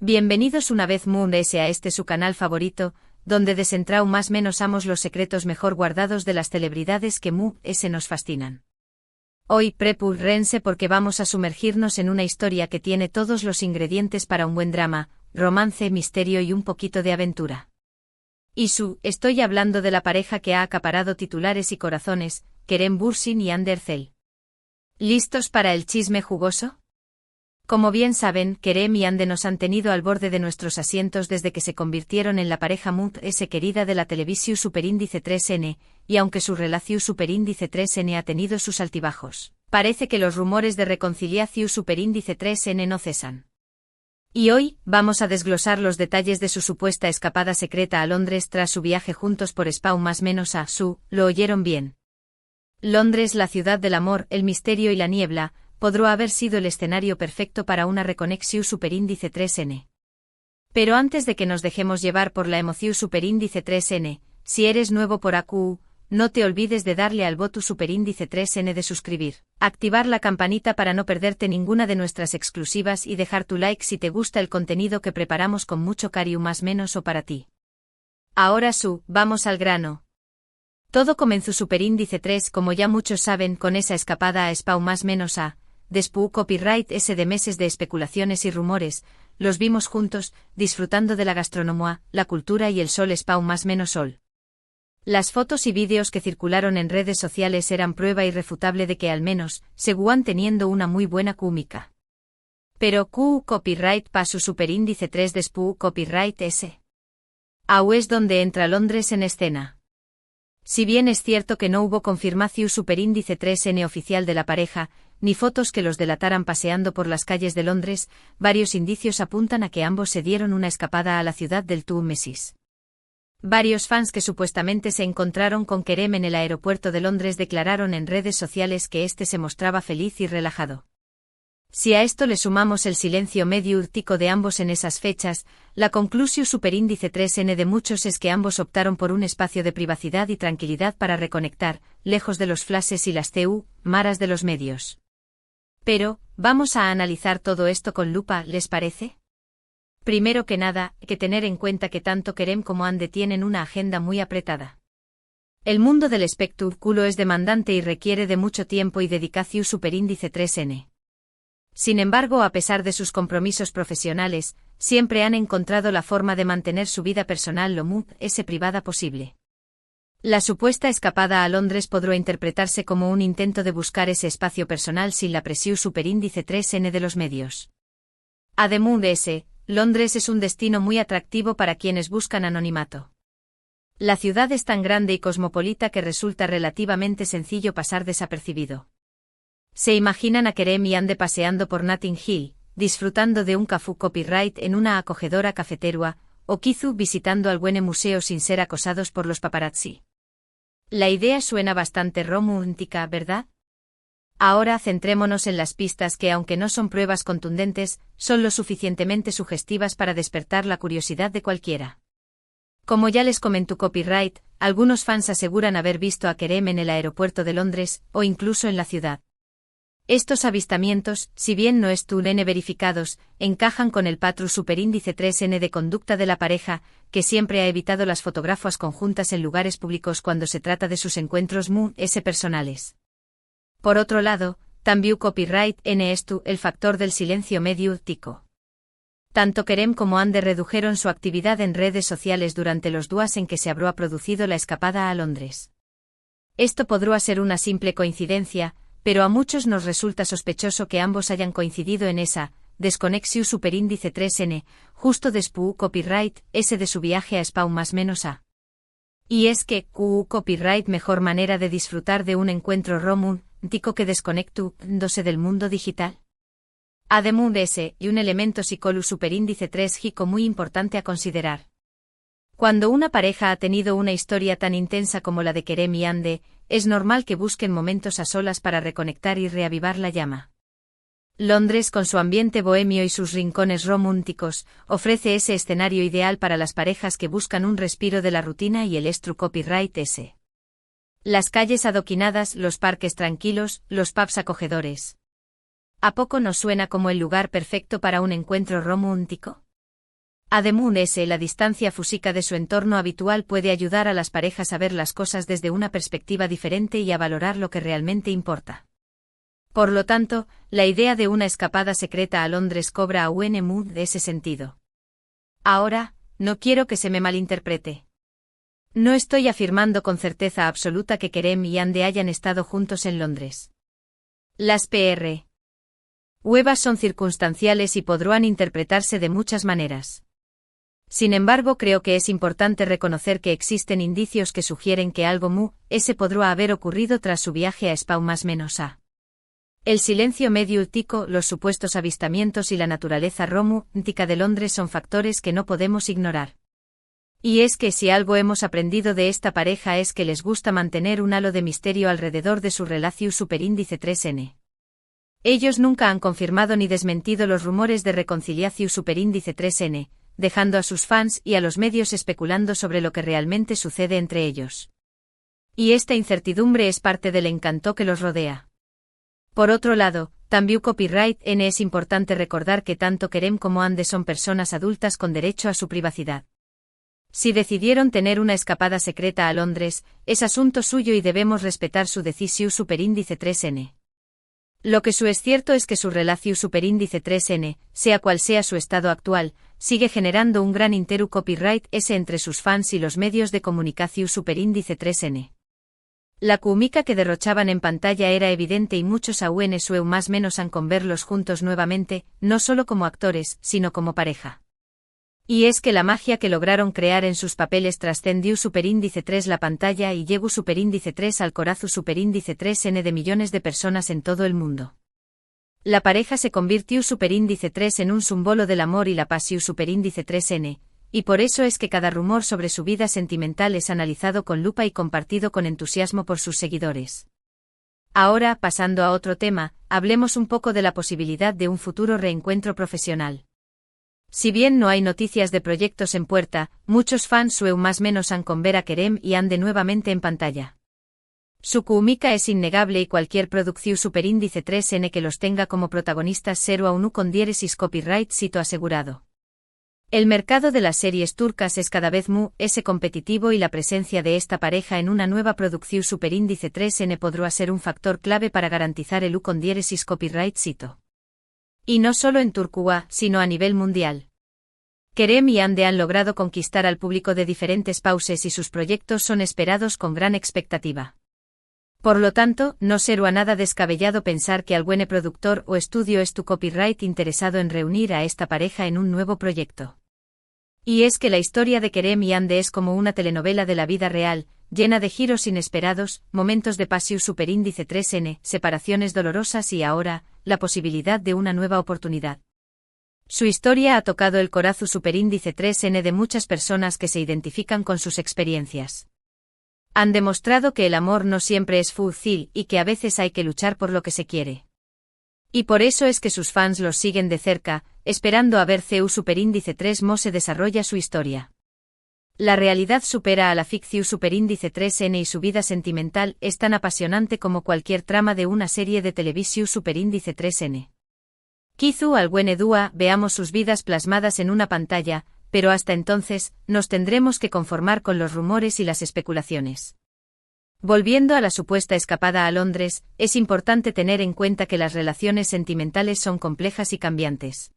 Bienvenidos una vez más a este su canal favorito, donde desentrao más menos amos los secretos mejor guardados de las celebridades que nos fascinan. Hoy prepárense porque vamos a sumergirnos en una historia que tiene todos los ingredientes para un buen drama, romance, misterio y un poquito de aventura. Estoy hablando de la pareja que ha acaparado titulares y corazones, Kerem Bürsin y Hande Erçel. ¿Listos para el chisme jugoso? Como bien saben, Kerem y Hande nos han tenido al borde de nuestros asientos desde que se convirtieron en la pareja querida de la televisión Superíndice 3N, y aunque su relación Superíndice 3N ha tenido sus altibajos, parece que los rumores de reconciliación Superíndice 3N no cesan. Y hoy, vamos a desglosar los detalles de su supuesta escapada secreta a Londres tras su viaje juntos por Spawn más menos a ¿lo oyeron bien? Londres, la ciudad del amor, el misterio y la niebla, podrá haber sido el escenario perfecto para una reconexión Superíndice 3N. Pero antes de que nos dejemos llevar por la emoción Superíndice 3N, si eres nuevo por AQ, no te olvides de darle al botón Superíndice 3N de suscribir, activar la campanita para no perderte ninguna de nuestras exclusivas y dejar tu like si te gusta el contenido que preparamos con mucho cariño más menos o para ti. Ahora vamos al grano. Todo comenzó Superíndice 3, como ya muchos saben, con esa escapada a Spawn más menos a después copyright ese de meses de especulaciones y rumores, los vimos juntos, disfrutando de la gastronomía, la cultura y el sol Spawn más menos sol. Las fotos y vídeos que circularon en redes sociales eran prueba irrefutable de que al menos, seguían teniendo una muy buena química. Pero copyright pa su Superíndice 3 después copyright ese. Es donde entra Londres en escena. Si bien es cierto que no hubo confirmación Superíndice 3N oficial de la pareja, ni fotos que los delataran paseando por las calles de Londres, varios indicios apuntan a que ambos se dieron una escapada a la ciudad del Túmesis. Varios fans que supuestamente se encontraron con Kerem en el aeropuerto de Londres declararon en redes sociales que este se mostraba feliz y relajado. Si a esto le sumamos el silencio medio urtico de ambos en esas fechas, la conclusión Superíndice 3N de muchos es que ambos optaron por un espacio de privacidad y tranquilidad para reconectar, lejos de los flashes y las maras de los medios. Pero, vamos a analizar todo esto con lupa, ¿les parece? Primero que nada, hay que tener en cuenta que tanto Kerem como Hande tienen una agenda muy apretada. El mundo del espectáculo es demandante y requiere de mucho tiempo y dedicación Superíndice 3N. Sin embargo, a pesar de sus compromisos profesionales, siempre han encontrado la forma de mantener su vida personal lo privada posible. La supuesta escapada a Londres podrá interpretarse como un intento de buscar ese espacio personal sin la presión Superíndice 3N de los medios. Además de ese, Londres es un destino muy atractivo para quienes buscan anonimato. La ciudad es tan grande y cosmopolita que resulta relativamente sencillo pasar desapercibido. Se imaginan a Kerem y Hande paseando por Notting Hill, disfrutando de un café copyright en una acogedora cafetería, o quizá visitando algún museo sin ser acosados por los paparazzi. La idea suena bastante romántica, ¿verdad? Ahora centrémonos en las pistas que, aunque no son pruebas contundentes, son lo suficientemente sugestivas para despertar la curiosidad de cualquiera. Como ya les comentó copyright, algunos fans aseguran haber visto a Kerem en el aeropuerto de Londres, o incluso en la ciudad. Estos avistamientos, si bien no están verificados, encajan con el patrón Superíndice 3N de conducta de la pareja, que siempre ha evitado las fotografías conjuntas en lugares públicos cuando se trata de sus encuentros personales. Por otro lado, también copyright en el factor del silencio medio tico. Tanto Kerem como Hande redujeron su actividad en redes sociales durante los días en que se habrá producido la escapada a Londres. Esto podrá ser una simple coincidencia, pero a muchos nos resulta sospechoso que ambos hayan coincidido en esa desconexión Superíndice 3N, justo después copyright ese de su viaje a Spawn más menos a. Y es que copyright mejor manera de disfrutar de un encuentro romántico que desconectándose del mundo digital. Además de ese, y un elemento psicólogo Superíndice 3G muy importante a considerar. Cuando una pareja ha tenido una historia tan intensa como la de Kerem y Hande, es normal que busquen momentos a solas para reconectar y reavivar la llama. Londres, con su ambiente bohemio y sus rincones románticos, ofrece ese escenario ideal para las parejas que buscan un respiro de la rutina y el copyright ese. Las calles adoquinadas, los parques tranquilos, los pubs acogedores. ¿A poco nos suena como el lugar perfecto para un encuentro romántico? Además, la distancia física de su entorno habitual puede ayudar a las parejas a ver las cosas desde una perspectiva diferente y a valorar lo que realmente importa. Por lo tanto, la idea de una escapada secreta a Londres cobra aún de ese sentido. Ahora, no quiero que se me malinterprete. No estoy afirmando con certeza absoluta que Kerem y Andy hayan estado juntos en Londres. Las P.R. Huevas son circunstanciales y podrán interpretarse de muchas maneras. Sin embargo, creo que es importante reconocer que existen indicios que sugieren que algo podrá haber ocurrido tras su viaje a Spawn más menos a. El silencio mediútico, los supuestos avistamientos y la naturaleza romántica de Londres son factores que no podemos ignorar. Y es que si algo hemos aprendido de esta pareja es que les gusta mantener un halo de misterio alrededor de su relación superíndice 3N. Ellos nunca han confirmado ni desmentido los rumores de reconciliación superíndice 3N, dejando a sus fans y a los medios especulando sobre lo que realmente sucede entre ellos. Y esta incertidumbre es parte del encanto que los rodea. Por otro lado, también copyright N es importante recordar que tanto Kerem como Andy son personas adultas con derecho a su privacidad. Si decidieron tener una escapada secreta a Londres, es asunto suyo y debemos respetar su decisión superíndice 3N. Lo que es cierto es que su relación superíndice 3N, sea cual sea su estado actual, sigue generando un gran copyright S entre sus fans y los medios de comunicación superíndice 3N. La química que derrochaban en pantalla era evidente y muchos aún más menos han con verlos juntos nuevamente, no solo como actores, sino como pareja. Y es que la magia que lograron crear en sus papeles trascendió superíndice 3 la pantalla y llegó superíndice 3 al corazón superíndice 3N de millones de personas en todo el mundo. La pareja se convirtió superíndice 3 en un símbolo del amor y la pasión superíndice 3N, y por eso es que cada rumor sobre su vida sentimental es analizado con lupa y compartido con entusiasmo por sus seguidores. Ahora, pasando a otro tema, hablemos un poco de la posibilidad de un futuro reencuentro profesional. Si bien no hay noticias de proyectos en puerta, muchos fans más menos han con ver a Kerem y Andy nuevamente en pantalla. Su química es innegable y cualquier producción superíndice 3N que los tenga como protagonistas 0 a 1 con diéresis copyright sito asegurado. El mercado de las series turcas es cada vez más competitivo y la presencia de esta pareja en una nueva producción superíndice 3N podrá ser un factor clave para garantizar el U con diéresis copyright sito. Y no solo en Turquía, sino a nivel mundial. Kerem y Andy han logrado conquistar al público de diferentes países y sus proyectos son esperados con gran expectativa. Por lo tanto, no será nada descabellado pensar que algún productor o estudio es tu copyright interesado en reunir a esta pareja en un nuevo proyecto. Y es que la historia de Kerem y Andy es como una telenovela de la vida real, llena de giros inesperados, momentos de pasión superíndice 3N, separaciones dolorosas y ahora, la posibilidad de una nueva oportunidad. Su historia ha tocado el corazón superíndice 3N de muchas personas que se identifican con sus experiencias. Han demostrado que el amor no siempre es fácil y que a veces hay que luchar por lo que se quiere. Y por eso es que sus fans los siguen de cerca, esperando a ver CU superíndice 3 cómo se desarrolla su historia. La realidad supera a la ficción superíndice 3N y su vida sentimental es tan apasionante como cualquier trama de una serie de televisión superíndice 3N. Quizá algún día veamos sus vidas plasmadas en una pantalla, pero hasta entonces, nos tendremos que conformar con los rumores y las especulaciones. Volviendo a la supuesta escapada a Londres, es importante tener en cuenta que las relaciones sentimentales son complejas y cambiantes.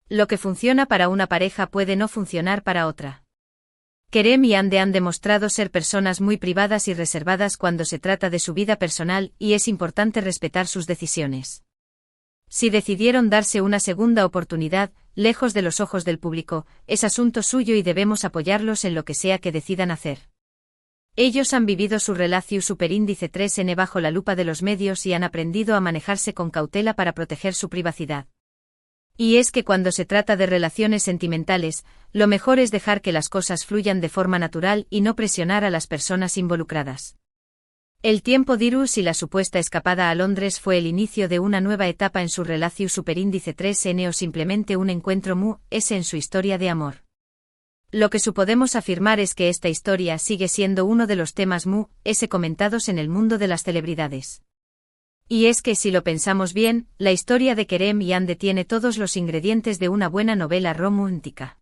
Lo que funciona para una pareja puede no funcionar para otra. Kerem y Andy han demostrado ser personas muy privadas y reservadas cuando se trata de su vida personal y es importante respetar sus decisiones. Si decidieron darse una segunda oportunidad, lejos de los ojos del público, es asunto suyo y debemos apoyarlos en lo que sea que decidan hacer. Ellos han vivido su relación superíndice 3N bajo la lupa de los medios y han aprendido a manejarse con cautela para proteger su privacidad. Y es que cuando se trata de relaciones sentimentales, lo mejor es dejar que las cosas fluyan de forma natural y no presionar a las personas involucradas. El tiempo dirá si la supuesta escapada a Londres fue el inicio de una nueva etapa en su relación superíndice 3N o simplemente un encuentro en su historia de amor. Lo que podemos afirmar es que esta historia sigue siendo uno de los temas comentados en el mundo de las celebridades. Y es que si lo pensamos bien, la historia de Kerem y Andy tiene todos los ingredientes de una buena novela romántica.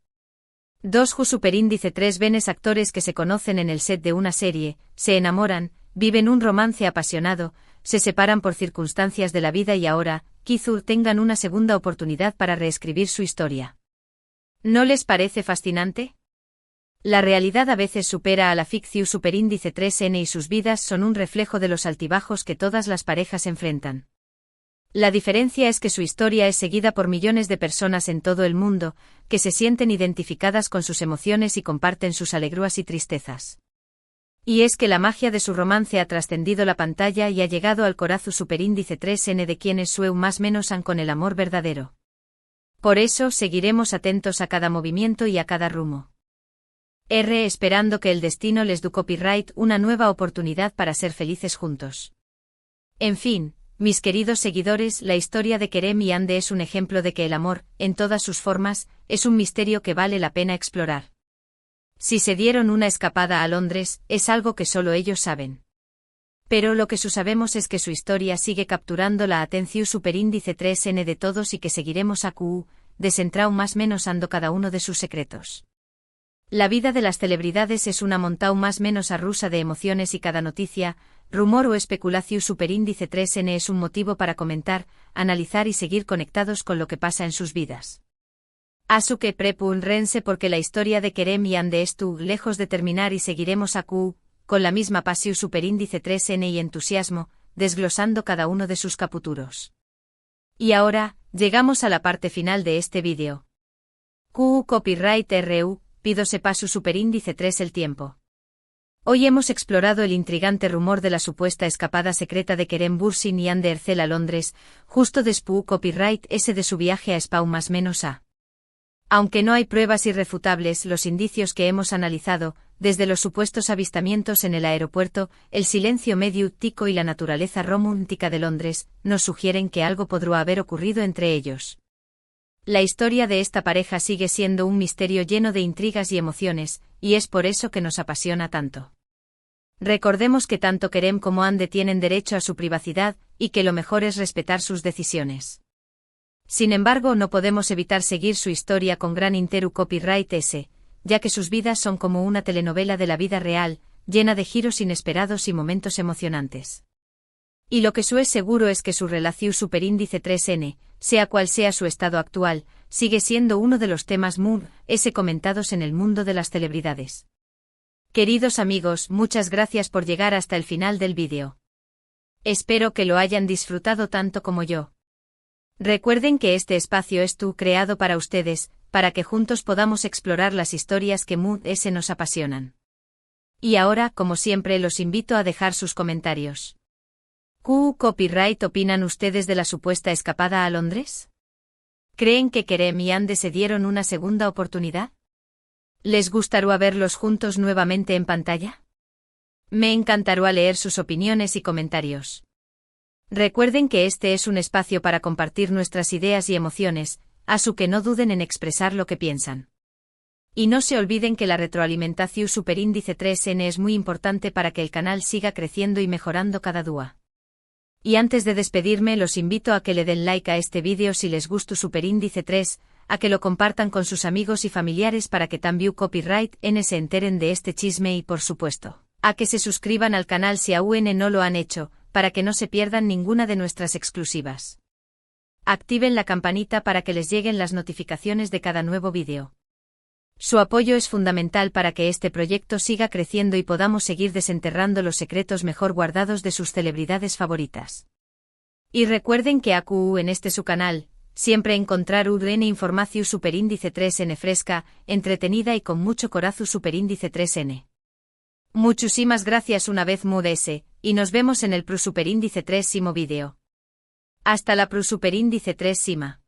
Dos Ju superíndice 3 Venes actores que se conocen en el set de una serie, se enamoran, viven un romance apasionado, se separan por circunstancias de la vida y ahora, quizá tengan una segunda oportunidad para reescribir su historia. ¿No les parece fascinante? La realidad a veces supera a la ficción. Superíndice 3N y sus vidas son un reflejo de los altibajos que todas las parejas enfrentan. La diferencia es que su historia es seguida por millones de personas en todo el mundo, que se sienten identificadas con sus emociones y comparten sus alegrías y tristezas. Y es que la magia de su romance ha trascendido la pantalla y ha llegado al corazón. Superíndice 3N de quienes sueu más menos han con el amor verdadero. Por eso seguiremos atentos a cada movimiento y a cada rumbo. Esperando que el destino les dé copyright una nueva oportunidad para ser felices juntos. En fin, mis queridos seguidores, la historia de Kerem y Ande es un ejemplo de que el amor, en todas sus formas, es un misterio que vale la pena explorar. Si se dieron una escapada a Londres, es algo que solo ellos saben. Pero lo que sabemos es que su historia sigue capturando la atención. Superíndice 3N de todos y que seguiremos a QU, desentrao más menos ando cada uno de sus secretos. La vida de las celebridades es una montaña más menos arrusa de emociones y cada noticia, rumor o especulación. Superíndice 3N es un motivo para comentar, analizar y seguir conectados con lo que pasa en sus vidas. Asuke prepúlrense porque la historia de Kerem y Ande estuvo lejos de terminar y seguiremos a QU, con la misma pasión. Superíndice 3N y entusiasmo, desglosando cada uno de sus capítulos. Y ahora, llegamos a la parte final de este vídeo. QU Copyright RU, pido sepa su superíndice 3 el tiempo. Hoy hemos explorado el intrigante rumor de la supuesta escapada secreta de Kerem Bürsin y Ande Erçel a Londres, justo después copyright ese de su viaje a Spau más menos a. Aunque no hay pruebas irrefutables, los indicios que hemos analizado, desde los supuestos avistamientos en el aeropuerto, el silencio mediático y la naturaleza romántica de Londres, nos sugieren que algo podría haber ocurrido entre ellos. La historia de esta pareja sigue siendo un misterio lleno de intrigas y emociones, y es por eso que nos apasiona tanto. Recordemos que tanto Kerem como Ande tienen derecho a su privacidad, y que lo mejor es respetar sus decisiones. Sin embargo, no podemos evitar seguir su historia con gran interés. Copyright S, ya que sus vidas son como una telenovela de la vida real, llena de giros inesperados y momentos emocionantes. Y lo que es seguro es que su relación. Superíndice 3N, sea cual sea su estado actual, sigue siendo uno de los temas comentados en el mundo de las celebridades. Queridos amigos, muchas gracias por llegar hasta el final del vídeo. Espero que lo hayan disfrutado tanto como yo. Recuerden que este espacio es creado para ustedes, para que juntos podamos explorar las historias que nos apasionan. Y ahora, como siempre, los invito a dejar sus comentarios. ¿QU Copyright opinan ustedes de la supuesta escapada a Londres? ¿Creen que Kerem y Ande se dieron una segunda oportunidad? ¿Les gustaría verlos juntos nuevamente en pantalla? Me encantaría leer sus opiniones y comentarios. Recuerden que este es un espacio para compartir nuestras ideas y emociones, así que no duden en expresar lo que piensan. Y no se olviden que la retroalimentación. Superíndice 3N es muy importante para que el canal siga creciendo y mejorando cada día. Y antes de despedirme, los invito a que le den like a este vídeo si les gustó Superíndice 3, a que lo compartan con sus amigos y familiares para que también Copyright N se enteren de este chisme y por supuesto, a que se suscriban al canal si aún no lo han hecho, para que no se pierdan ninguna de nuestras exclusivas. Activen la campanita para que les lleguen las notificaciones de cada nuevo vídeo. Su apoyo es fundamental para que este proyecto siga creciendo y podamos seguir desenterrando los secretos mejor guardados de sus celebridades favoritas. Y recuerden que AQU en su canal, siempre encontrar información. Superíndice 3N fresca, entretenida y con mucho corazón. Superíndice 3N. Muchísimas gracias una vez S, y nos vemos en el Superíndice 3 vídeo. Hasta la Superíndice 3 Sima.